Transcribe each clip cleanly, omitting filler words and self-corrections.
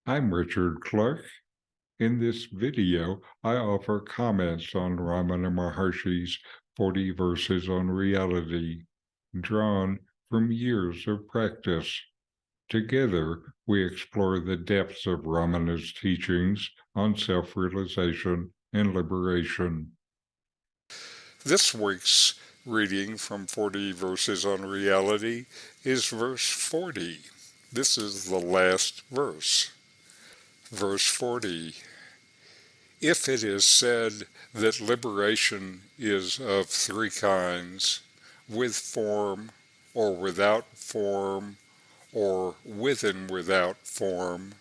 I'm Richard Clarke. In this video, I offer comments on Ramana Maharshi's 40 Verses on Reality, drawn from years of practice. Together, we explore the depths of Ramana's teachings on self-realization and liberation. This week's reading from 40 Verses on Reality is verse 40. This is the last verse. Verse 40. If it is said that liberation is of three kinds, with form, or without form, or with and without form,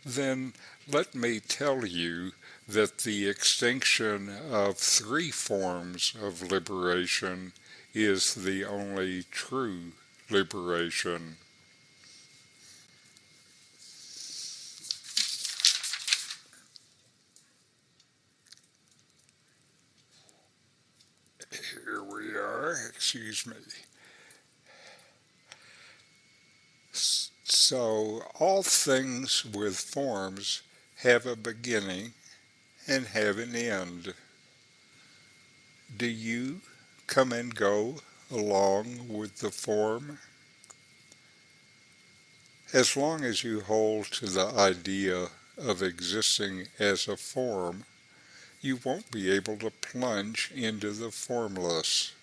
then let me tell you that the extinction of three forms of liberation is the only true liberation. Here we are, excuse me. So, all things with forms have a beginning and have an end. Do you come and go along with the form? As long as you hold to the idea of existing as a form, you won't be able to plunge into the formless.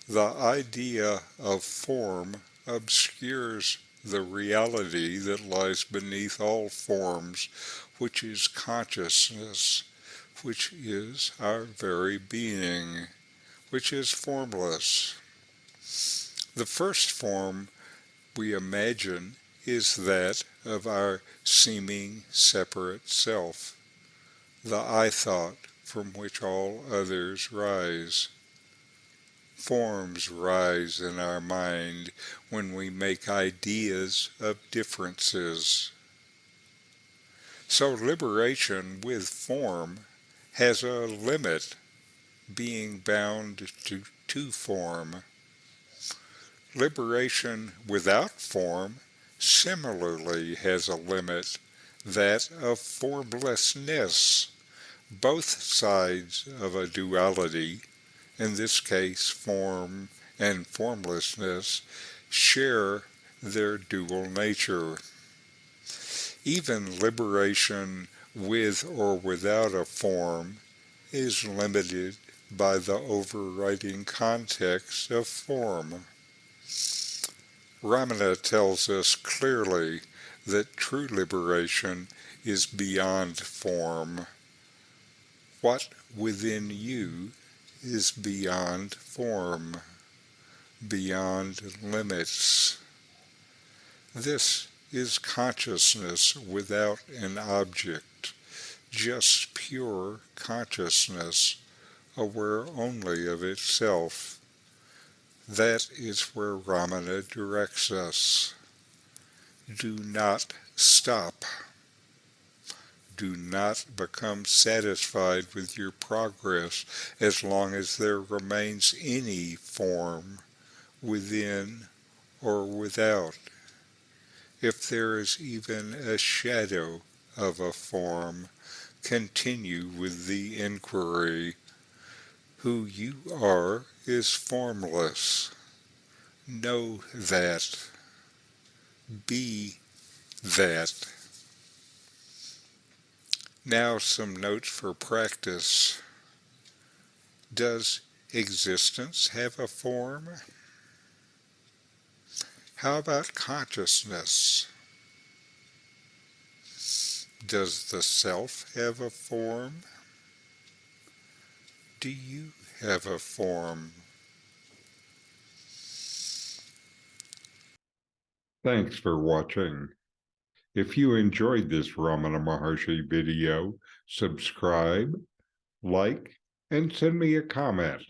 The idea of form obscures the reality that lies beneath all forms, which is consciousness, which is our very being, which is formless. The first form we imagine is that of our seeming separate self, the I-thought from which all others rise. Forms rise in our mind when we make ideas of differences. So liberation with form has a limit, being bound to form. Liberation without form similarly has a limit, that of formlessness. Both sides of a duality, in this case form and formlessness, share their dual nature. Even liberation with or without a form is limited by the overriding context of form. Ramana tells us clearly that true liberation is beyond form. What within you is beyond form, beyond limits. This is consciousness without an object, just pure consciousness, aware only of itself. That is where Ramana directs us. Do not stop. Do not become satisfied with your progress as long as there remains any form, within or without. If there is even a shadow of a form, continue with the inquiry. Who you are is formless. Know that. Be that. Now some notes for practice. Does existence have a form? How about consciousness? Does the self have a form? Do you have a form? Thanks for watching. If you enjoyed this Ramana Maharshi video, subscribe, like, and send me a comment.